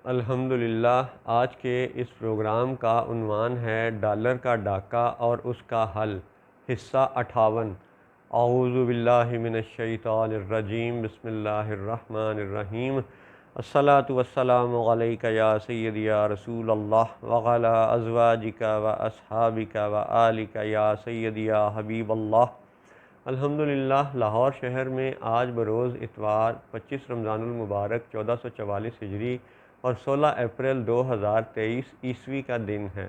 الحمدللہ آج کے اس پروگرام کا عنوان ہے ڈالر کا ڈاکہ اور اس کا حل، حصہ 58۔ اعوذ باللہ من الشیطان الرجیم، بسم اللہ الرحمن الرحیم۔ الصلاۃ والسلام علیک یا سیدی یا رسول اللہ وعلی ازواجک و اصحابک و آلک یا سیدی یا حبیب اللہ۔ الحمدللہ لاہور شہر میں آج بروز اتوار 25 رمضان المبارک 1444 ہجری اور 16 اپریل 2023 عیسوی کا دن ہے۔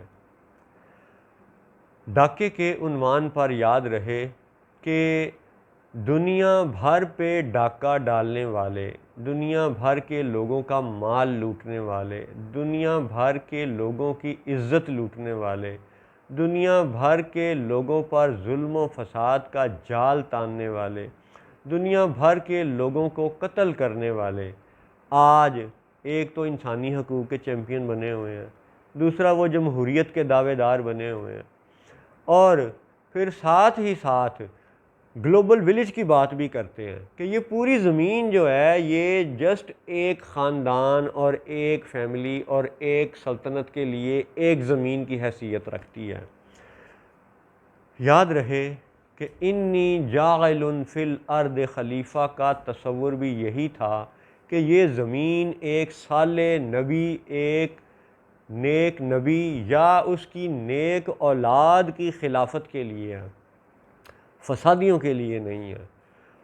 ڈاکے کے عنوان پر یاد رہے کہ دنیا بھر پہ ڈاکہ ڈالنے والے، دنیا بھر کے لوگوں کا مال لوٹنے والے، دنیا بھر کے لوگوں کی عزت لوٹنے والے، دنیا بھر کے لوگوں پر ظلم و فساد کا جال تاننے والے، دنیا بھر کے لوگوں کو قتل کرنے والے آج ایک تو انسانی حقوق کے چیمپئن بنے ہوئے ہیں، دوسرا وہ جمہوریت کے دعوے دار بنے ہوئے ہیں، اور پھر ساتھ ہی ساتھ گلوبل ولیج کی بات بھی کرتے ہیں کہ یہ پوری زمین جو ہے یہ جسٹ ایک خاندان اور ایک فیملی اور ایک سلطنت کے لیے ایک زمین کی حیثیت رکھتی ہے۔ یاد رہے کہ انی جاعل فی الارض خلیفہ کا تصور بھی یہی تھا کہ یہ زمین ایک صالح نبی، ایک نیک نبی یا اس کی نیک اولاد کی خلافت کے لیے ہے، فسادیوں کے لیے نہیں ہے۔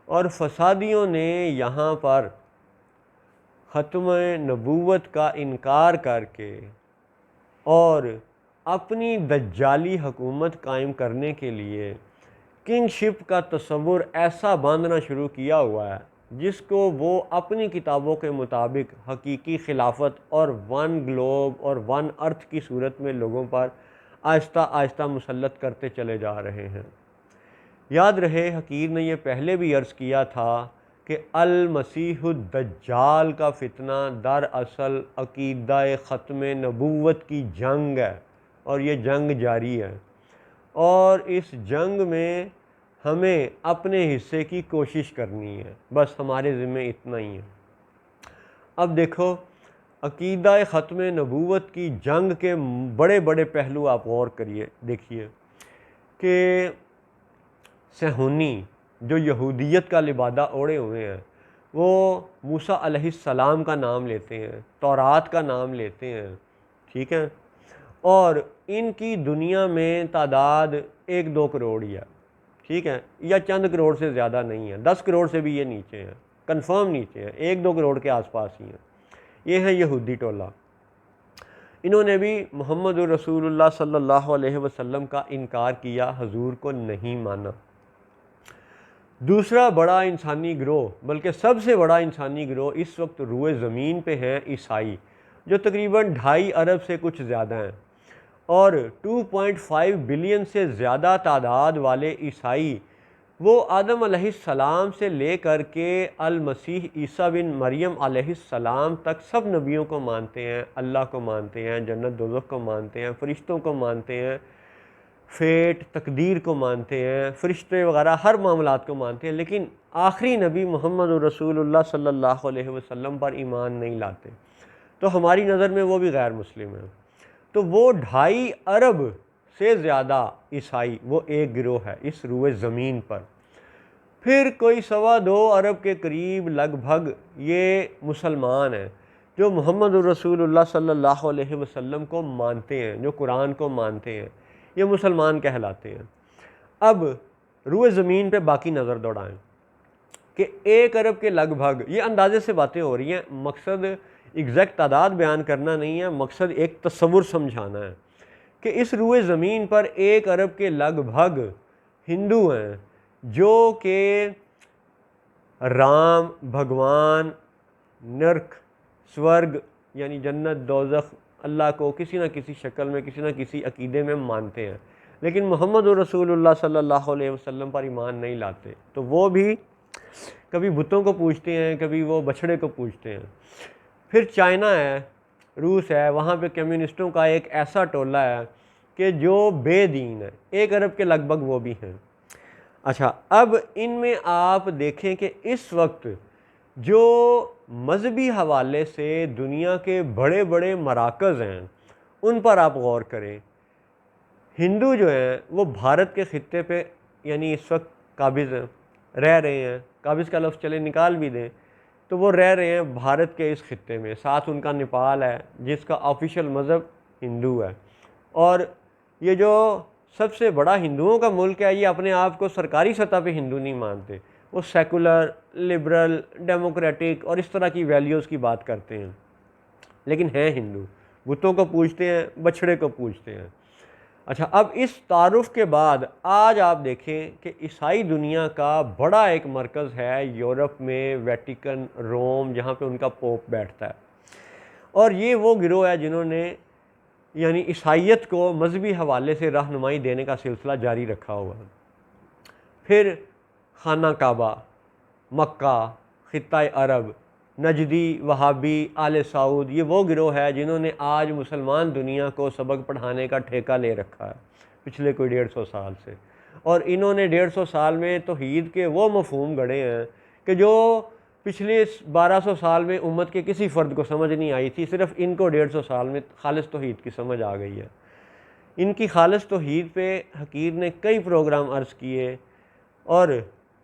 اور فسادیوں نے یہاں پر ختم نبوت کا انکار کر کے اور اپنی دجالی حکومت قائم کرنے کے لیے کنگ شپ کا تصور ایسا باندھنا شروع کیا ہوا ہے جس کو وہ اپنی کتابوں کے مطابق حقیقی خلافت اور ون گلوب اور ون ارتھ کی صورت میں لوگوں پر آہستہ آہستہ مسلط کرتے چلے جا رہے ہیں۔ یاد رہے حقیر نے یہ پہلے بھی عرض کیا تھا کہ المسیح الدجال کا فتنہ دراصل عقیدہ ختم نبوت کی جنگ ہے، اور یہ جنگ جاری ہے، اور اس جنگ میں ہمیں اپنے حصے کی کوشش کرنی ہے، بس ہمارے ذمہ اتنا ہی ہے۔ اب دیکھو عقیدہ ختم نبوت کی جنگ کے بڑے بڑے پہلو آپ غور کریے، دیکھیے کہ صہیونی جو یہودیت کا لبادہ اوڑھے ہوئے ہیں وہ موسیٰ علیہ السلام کا نام لیتے ہیں، تورات کا نام لیتے ہیں، ٹھیک ہے، اور ان کی دنیا میں تعداد 1-2 کروڑ ہی ہے، ٹھیک ہے، یا چند کروڑ سے زیادہ نہیں ہے، 10 کروڑ سے بھی یہ نیچے ہیں، کنفرم نیچے ہیں، 1-2 کروڑ کے آس پاس ہی ہیں۔ یہ ہے یہودی ٹولہ۔ انہوں نے بھی محمد رسول اللہ صلی اللہ علیہ وسلم کا انکار کیا، حضور کو نہیں مانا۔ دوسرا بڑا انسانی گروہ، بلکہ سب سے بڑا انسانی گروہ اس وقت روئے زمین پہ ہیں عیسائی، جو تقریباً 2.5 ارب سے کچھ زیادہ ہیں، اور 2.5 بلین سے زیادہ تعداد والے عیسائی وہ آدم علیہ السلام سے لے کر کے المسیح عیسیٰ بن مریم علیہ السلام تک سب نبیوں کو مانتے ہیں، اللہ کو مانتے ہیں، جنت دوزخ کو مانتے ہیں، فرشتوں کو مانتے ہیں، فیٹ تقدیر کو مانتے ہیں، فرشتے وغیرہ ہر معاملات کو مانتے ہیں، لیکن آخری نبی محمد رسول اللہ صلی اللہ علیہ وسلم پر ایمان نہیں لاتے، تو ہماری نظر میں وہ بھی غیر مسلم ہیں۔ تو وہ 2.5 ارب سے زیادہ عیسائی وہ ایک گروہ ہے اس روئے زمین پر۔ پھر کوئی 2.25 ارب کے قریب لگ بھگ یہ مسلمان ہیں جو محمد رسول اللہ صلی اللہ علیہ وسلم کو مانتے ہیں، جو قرآن کو مانتے ہیں، یہ مسلمان کہلاتے ہیں۔ اب روئے زمین پہ باقی نظر دوڑائیں کہ 1 ارب کے لگ بھگ، یہ اندازے سے باتیں ہو رہی ہیں، مقصد ایگزیکٹ تعداد بیان کرنا نہیں ہے، مقصد ایک تصور سمجھانا ہے کہ اس روئے زمین پر 1 ارب کے لگ بھگ ہندو ہیں جو کہ رام، بھگوان، نرک، سورگ یعنی جنت دوزخ، اللہ کو کسی نہ کسی شکل میں کسی نہ کسی عقیدے میں مانتے ہیں، لیکن محمد رسول اللہ صلی اللہ علیہ وسلم پر ایمان نہیں لاتے۔ تو وہ بھی کبھی بتوں کو پوجتے ہیں، کبھی وہ بچھڑے کو پوجتے ہیں۔ پھر چائنا ہے، روس ہے، وہاں پہ کمیونسٹوں کا ایک ایسا ٹولہ ہے کہ جو بے دین ہے، 1 ارب کے لگ بھگ وہ بھی ہیں۔ اچھا، اب ان میں آپ دیکھیں کہ اس وقت جو مذہبی حوالے سے دنیا کے بڑے بڑے مراکز ہیں ان پر آپ غور کریں، ہندو جو ہیں وہ بھارت کے خطے پہ یعنی اس وقت قابض ہیں، رہ رہے ہیں، قابض کا لفظ چلے نکال بھی دیں تو وہ رہ رہے ہیں بھارت کے اس خطے میں، ساتھ ان کا نیپال ہے جس کا آفیشیل مذہب ہندو ہے، اور یہ جو سب سے بڑا ہندوؤں کا ملک ہے یہ اپنے آپ کو سرکاری سطح پہ ہندو نہیں مانتے، وہ سیکولر، لبرل، ڈیموکریٹک اور اس طرح کی ویلیوز کی بات کرتے ہیں، لیکن ہیں ہندو، بتوں کو پوجتے ہیں، بچھڑے کو پوجتے ہیں۔ اچھا، اب اس تعارف کے بعد آج آپ دیکھیں کہ عیسائی دنیا کا بڑا ایک مرکز ہے یورپ میں، ویٹیکن، روم، جہاں پہ ان کا پوپ بیٹھتا ہے، اور یہ وہ گروہ ہے جنہوں نے یعنی عیسائیت کو مذہبی حوالے سے رہنمائی دینے کا سلسلہ جاری رکھا ہوا ہے۔ پھر خانہ کعبہ، مکہ، خطہ عرب، نجدی، وہابی، آل سعود، یہ وہ گروہ ہے جنہوں نے آج مسلمان دنیا کو سبق پڑھانے کا ٹھیکہ لے رکھا ہے پچھلے کوئی 150 سال سے، اور انہوں نے 150 سال میں توحید کے وہ مفہوم گڑھے ہیں کہ جو پچھلے 1200 سال میں امت کے کسی فرد کو سمجھ نہیں آئی تھی، صرف ان کو 150 سال میں خالص توحید کی سمجھ آ گئی ہے۔ ان کی خالص توحید پہ حقیر نے کئی پروگرام عرض کیے، اور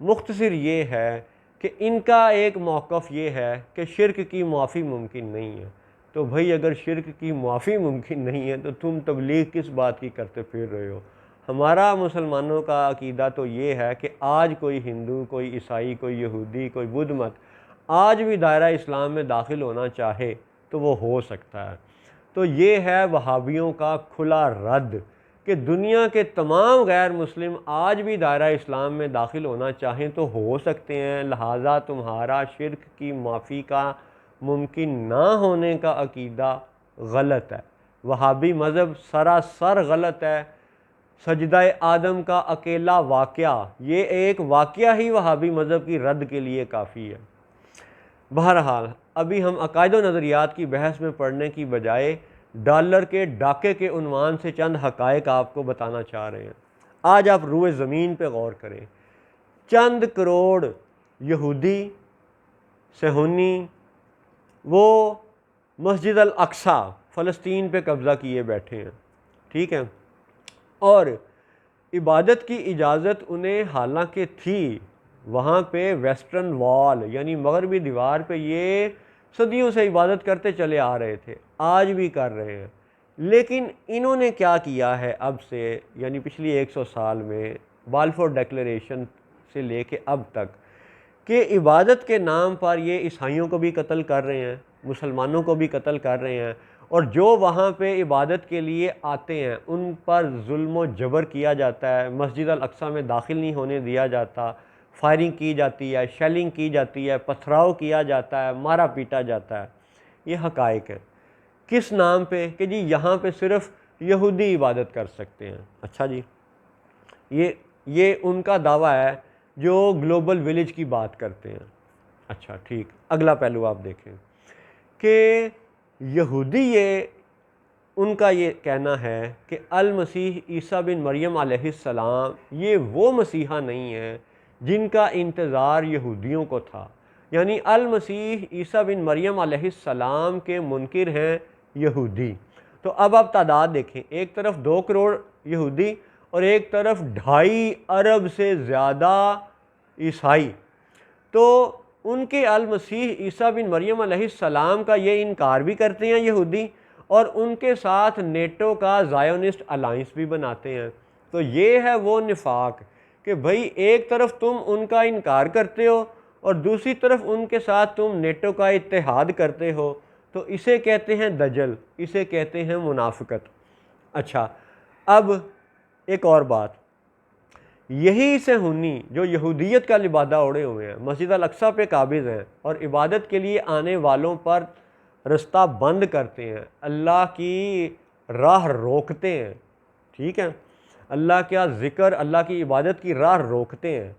مختصر یہ ہے کہ ان کا ایک موقف یہ ہے کہ شرک کی معافی ممکن نہیں ہے۔ تو بھئی اگر شرک کی معافی ممکن نہیں ہے تو تم تبلیغ کس بات کی کرتے پھر رہے ہو؟ ہمارا مسلمانوں کا عقیدہ تو یہ ہے کہ آج کوئی ہندو، کوئی عیسائی، کوئی یہودی، کوئی بدھ مت آج بھی دائرہ اسلام میں داخل ہونا چاہے تو وہ ہو سکتا ہے۔ تو یہ ہے وہابیوں کا کھلا رد کہ دنیا کے تمام غیر مسلم آج بھی دائرہ اسلام میں داخل ہونا چاہیں تو ہو سکتے ہیں، لہٰذا تمہارا شرک کی معافی کا ممکن نہ ہونے کا عقیدہ غلط ہے۔ وہابی مذہب سراسر غلط ہے۔ سجدہ آدم کا اکیلا واقعہ، یہ ایک واقعہ ہی وہابی مذہب کی رد کے لیے کافی ہے۔ بہرحال ابھی ہم عقائد و نظریات کی بحث میں پڑھنے کی بجائے ڈالر کے ڈاکے کے عنوان سے چند حقائق آپ کو بتانا چاہ رہے ہیں۔ آج آپ روئے زمین پہ غور کریں، چند کروڑ یہودی صہیونی وہ مسجد الاقصی فلسطین پہ قبضہ کیے بیٹھے ہیں، ٹھیک ہے، اور عبادت کی اجازت انہیں حالانکہ تھی، وہاں پہ ویسٹرن وال یعنی مغربی دیوار پہ یہ صدیوں سے عبادت کرتے چلے آ رہے تھے، آج بھی کر رہے ہیں، لیکن انہوں نے کیا کیا ہے اب سے یعنی پچھلی 100 سال میں بالفور ڈیکلیریشن سے لے کے اب تک، کہ عبادت کے نام پر یہ عیسائیوں کو بھی قتل کر رہے ہیں، مسلمانوں کو بھی قتل کر رہے ہیں، اور جو وہاں پہ عبادت کے لیے آتے ہیں ان پر ظلم و جبر کیا جاتا ہے، مسجد الاقصی میں داخل نہیں ہونے دیا جاتا، فائرنگ کی جاتی ہے، شیلنگ کی جاتی ہے، پتھراؤ کیا جاتا ہے، مارا پیٹا جاتا ہے۔ یہ حقائق ہے۔ کس نام پہ؟ کہ جی یہاں پہ صرف یہودی عبادت کر سکتے ہیں۔ اچھا جی، یہ ان کا دعویٰ ہے جو گلوبل ویلیج کی بات کرتے ہیں۔ اچھا ٹھیک، اگلا پہلو آپ دیکھیں کہ یہودی ان کا یہ کہنا ہے کہ المسیح عیسیٰ بن مریم علیہ السلام یہ وہ مسیحا نہیں ہے جن کا انتظار یہودیوں کو تھا، یعنی المسیح عیسیٰ بن مریم علیہ السلام کے منکر ہیں یہودی۔ تو اب آپ تعداد دیکھیں، ایک طرف 2 کروڑ یہودی اور ایک طرف 2.5 ارب سے زیادہ عیسائی، تو ان کے المسیح عیسیٰ بن مریم علیہ السلام کا یہ انکار بھی کرتے ہیں یہودی، اور ان کے ساتھ نیٹو کا زائونسٹ الائنس بھی بناتے ہیں۔ تو یہ ہے وہ نفاق کہ بھئی ایک طرف تم ان کا انکار کرتے ہو اور دوسری طرف ان کے ساتھ تم نیٹو کا اتحاد کرتے ہو، تو اسے کہتے ہیں دجل، اسے کہتے ہیں منافقت۔ اچھا، اب ایک اور بات، یہی صہیونی جو یہودیت کا لبادہ اوڑھے ہوئے ہیں، مسجد الاقصی پہ قابض ہیں اور عبادت کے لیے آنے والوں پر رستہ بند کرتے ہیں، اللہ کی راہ روکتے ہیں، ٹھیک ہے، اللہ کا ذکر، اللہ کی عبادت کی راہ روکتے ہیں،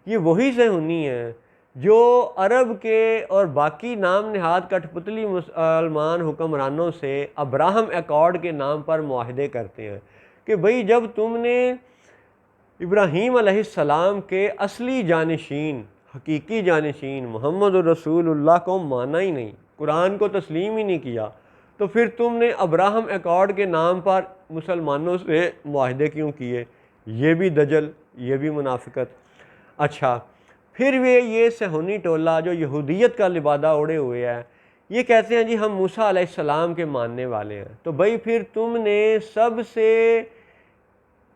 یہ وہی صہیونی ہیں جو عرب کے اور باقی نام نہاد کٹھ پتلی مسلمان حکمرانوں سے ابراہم ایکارڈ کے نام پر معاہدے کرتے ہیں کہ بھئی جب تم نے ابراہیم علیہ السلام کے اصلی جانشین حقیقی جانشین محمد الرسول اللہ کو مانا ہی نہیں، قرآن کو تسلیم ہی نہیں کیا، تو پھر تم نے ابراہم ایکارڈ کے نام پر مسلمانوں سے معاہدے کیوں کیے؟ یہ بھی دجل، یہ بھی منافقت۔ اچھا، پھر یہ صہیونی ٹولہ جو یہودیت کا لبادہ اوڑھے ہوئے ہے، یہ کہتے ہیں جی ہم موسیٰ علیہ السلام کے ماننے والے ہیں۔ تو بھائی پھر تم نے سب سے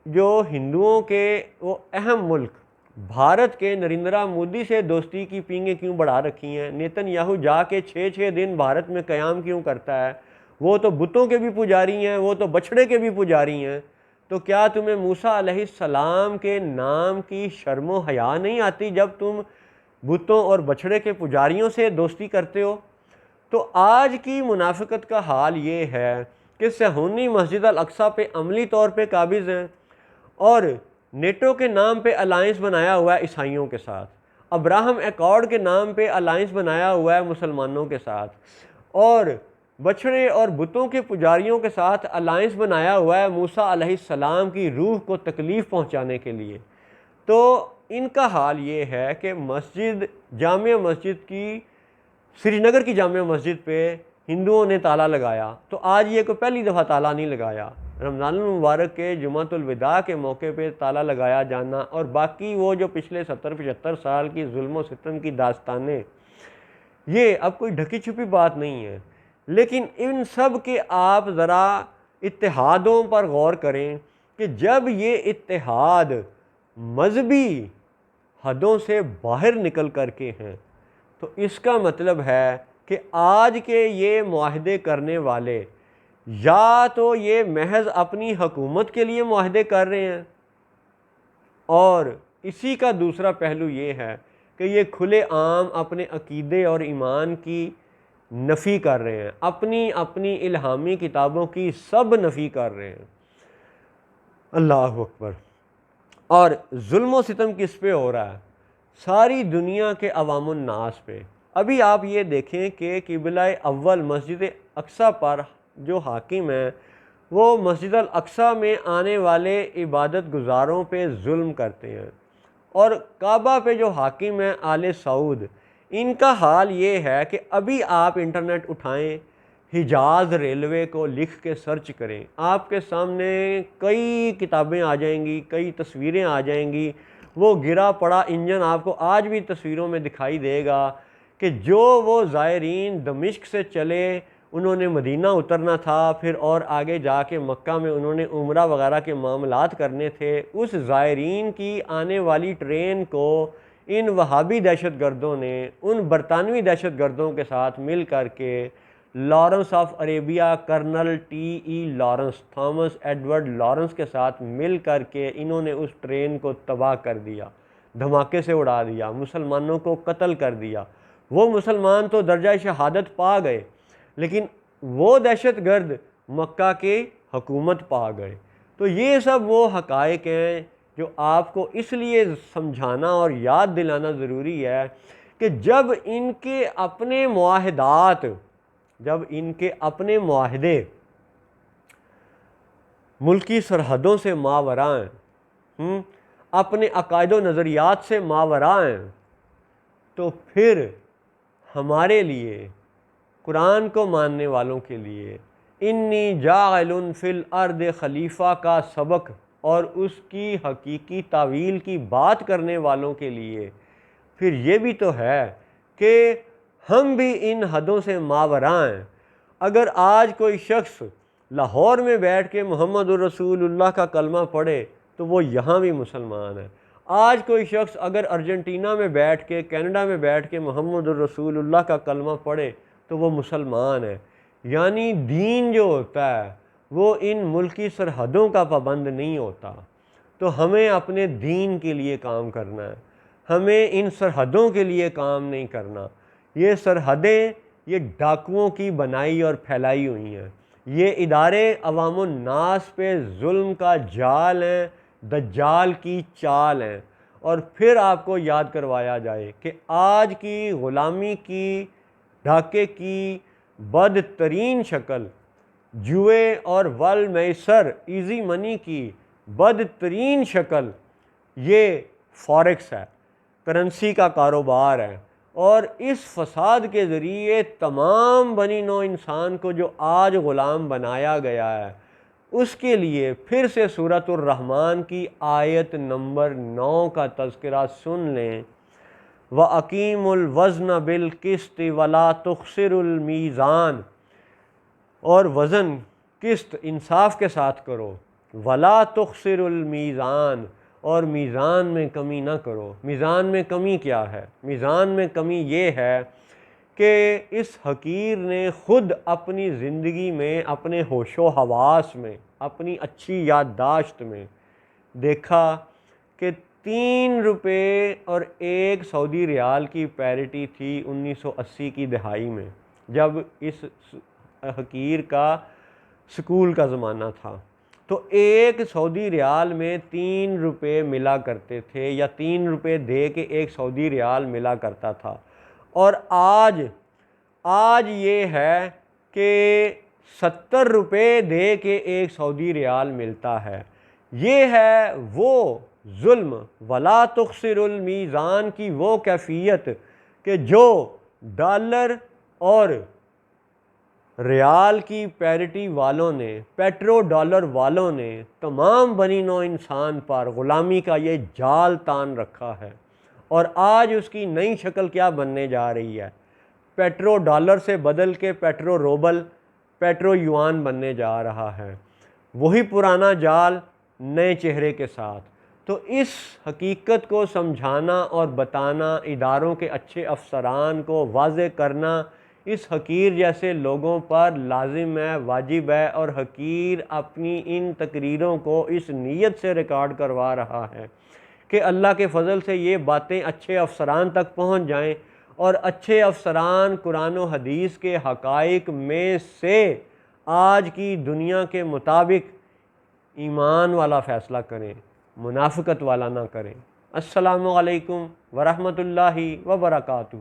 جو ہندوؤں کے وہ اہم ملک بھارت کے نریندرا مودی سے دوستی کی پینگیں کیوں بڑھا رکھی ہیں؟ نیتن یاہو جا کے 6 دن بھارت میں قیام کیوں کرتا ہے؟ وہ تو بتوں کے بھی پجاری ہیں، وہ تو بچھڑے کے بھی پجاری ہیں، تو کیا تمہیں موسیٰ علیہ السلام کے نام کی شرم و حیا نہیں آتی جب تم بتوں اور بچھڑے کے پجاریوں سے دوستی کرتے ہو؟ تو آج کی منافقت کا حال یہ ہے کہ صہیونی مسجد الاقصیٰ پہ عملی طور پہ قابض ہیں، اور نیٹو کے نام پہ الائنس بنایا ہوا ہے عیسائیوں کے ساتھ، ابراہم ایکارڈ کے نام پہ الائنس بنایا ہوا ہے مسلمانوں کے ساتھ، اور بچھڑے اور بتوں کے پجاریوں کے ساتھ الائنس بنایا ہوا ہے موسیٰ علیہ السلام کی روح کو تکلیف پہنچانے کے لیے۔ تو ان کا حال یہ ہے کہ جامع مسجد کی، سری نگر کی جامع مسجد پہ ہندوؤں نے تالا لگایا، تو آج یہ کوئی پہلی دفعہ تالا نہیں لگایا، رمضان المبارک کے جمعۃ الوداع کے موقع پہ تالا لگایا جانا، اور باقی وہ جو پچھلے 70-75 سال کی ظلم و ستم کی داستانیں، یہ اب کوئی ڈھکی چھپی بات نہیں ہے۔ لیکن ان سب کے آپ ذرا اتحادوں پر غور کریں کہ جب یہ اتحاد مذہبی حدوں سے باہر نکل کر کے ہیں، تو اس کا مطلب ہے کہ آج کے یہ معاہدے کرنے والے یا تو یہ محض اپنی حکومت کے لیے معاہدے کر رہے ہیں، اور اسی کا دوسرا پہلو یہ ہے کہ یہ کھلے عام اپنے عقیدے اور ایمان کی نفی کر رہے ہیں، اپنی الہامی کتابوں کی سب نفی کر رہے ہیں۔ اللہ اکبر۔ اور ظلم و ستم کس پہ ہو رہا ہے؟ ساری دنیا کے عوام الناس پہ۔ ابھی آپ یہ دیکھیں کہ قبلہ اول مسجد اقصیٰ پر جو حاکم ہیں، وہ مسجد الاقصیٰ میں آنے والے عبادت گزاروں پہ ظلم کرتے ہیں، اور کعبہ پہ جو حاکم ہیں آل سعود، ان کا حال یہ ہے کہ ابھی آپ انٹرنیٹ اٹھائیں، حجاز ریلوے کو لکھ کے سرچ کریں، آپ کے سامنے کئی کتابیں آ جائیں گی، کئی تصویریں آ جائیں گی، وہ گرا پڑا انجن آپ کو آج بھی تصویروں میں دکھائی دے گا کہ جو وہ زائرین دمشق سے چلے، انہوں نے مدینہ اترنا تھا، پھر اور آگے جا کے مکہ میں انہوں نے عمرہ وغیرہ کے معاملات کرنے تھے، اس زائرین کی آنے والی ٹرین کو ان وہابی دہشت گردوں نے ان برطانوی دہشت گردوں کے ساتھ مل کر کے Lawrence of Arabia, colonel T Lawrence, Thomas Edward Lawrence کے ساتھ مل کر کے انہوں نے اس ٹرین کو تباہ کر دیا، دھماکے سے اڑا دیا، مسلمانوں کو قتل کر دیا۔ وہ مسلمان تو درجہ شہادت پا گئے، لیکن وہ دہشت گرد مکہ کے حکومت پا گئے۔ تو یہ سب وہ حقائق ہیں جو آپ کو اس لیے سمجھانا اور یاد دلانا ضروری ہے کہ جب ان کے اپنے معاہدے ملکی سرحدوں سے ماوراء ہیں، اپنے عقائد و نظریات سے ماوراء ہیں، تو پھر ہمارے لیے، قرآن کو ماننے والوں کے لیے، انی جاعل فی الارض خلیفہ کا سبق اور اس کی حقیقی تعویل کی بات کرنے والوں کے لیے پھر یہ بھی تو ہے کہ ہم بھی ان حدوں سے ماوراء ہیں۔ اگر آج کوئی شخص لاہور میں بیٹھ کے محمد الرسول اللہ کا کلمہ پڑھے تو وہ یہاں بھی مسلمان ہے۔ آج کوئی شخص اگر ارجنٹینا میں بیٹھ کے، کینیڈا میں بیٹھ کے محمد الرسول اللہ کا کلمہ پڑھے تو وہ مسلمان ہے۔ یعنی دین جو ہوتا ہے وہ ان ملکی سرحدوں کا پابند نہیں ہوتا۔ تو ہمیں اپنے دین کے لیے کام کرنا ہے، ہمیں ان سرحدوں کے لیے کام نہیں کرنا۔ یہ سرحدیں یہ ڈاکوؤں کی بنائی اور پھیلائی ہوئی ہیں، یہ ادارے عوام الناس پہ ظلم کا جال ہیں، دجال کی چال ہیں۔ اور پھر آپ کو یاد کروایا جائے کہ آج کی غلامی کی، ڈھاکے کی بدترین شکل، جوئے اور والمیسر، ایزی منی کی بدترین شکل یہ فاریکس ہے۔ کرنسی کا کاروبار ہے، اور اس فساد کے ذریعے تمام بنی نوع انسان کو جو آج غلام بنایا گیا ہے، اس کے لیے پھر سے سورۃ الرحمن کی آیت نمبر 9 کا تذکرہ سن لیں۔ وَأَقِیمُوا الْوَزْنَ بِالْقِسْطِ وَلَا تُخْسِرُوا الْمِیزَانَ، اور وزن قسط انصاف کے ساتھ کرو، وَلَا تُخْسِرُوا الْمِیزَانَ، اور میزان میں کمی نہ کرو۔ میزان میں کمی کیا ہے؟ میزان میں کمی یہ ہے کہ اس حقیر نے خود اپنی زندگی میں، اپنے ہوش و حواس میں، اپنی اچھی یادداشت میں دیکھا کہ 3 روپے اور 1 سعودی ریال کی پیرٹی تھی 1980 کی دہائی میں، جب اس حقیر کا سکول کا زمانہ تھا، تو 1 سعودی ریال میں 3 روپے ملا کرتے تھے، یا 3 روپے دے کے 1 سعودی ریال ملا کرتا تھا۔ اور آج یہ ہے کہ 70 روپے دے کے 1 سعودی ریال ملتا ہے۔ یہ ہے وہ ظلم، وَلَا تُخْسِرُوا الْمِیزَان کی وہ کیفیت کہ جو ڈالر اور ریال کی پیرٹی والوں نے، پیٹرو ڈالر والوں نے تمام بنی نوع انسان پر غلامی کا یہ جال تان رکھا ہے، اور آج اس کی نئی شکل کیا بننے جا رہی ہے؟ پیٹرو ڈالر سے بدل کے پیٹرو روبل، پیٹرو یوان بننے جا رہا ہے، وہی پرانا جال نئے چہرے کے ساتھ۔ تو اس حقیقت کو سمجھانا اور بتانا، اداروں کے اچھے افسران کو واضح کرنا اس حقیر جیسے لوگوں پر لازم ہے، واجب ہے، اور حقیر اپنی ان تقریروں کو اس نیت سے ریکارڈ کروا رہا ہے کہ اللہ کے فضل سے یہ باتیں اچھے افسران تک پہنچ جائیں، اور اچھے افسران قرآن و حدیث کے حقائق میں سے آج کی دنیا کے مطابق ایمان والا فیصلہ کریں، منافقت والا نہ کریں۔ السلام علیکم ورحمۃ اللہ وبرکاتہ۔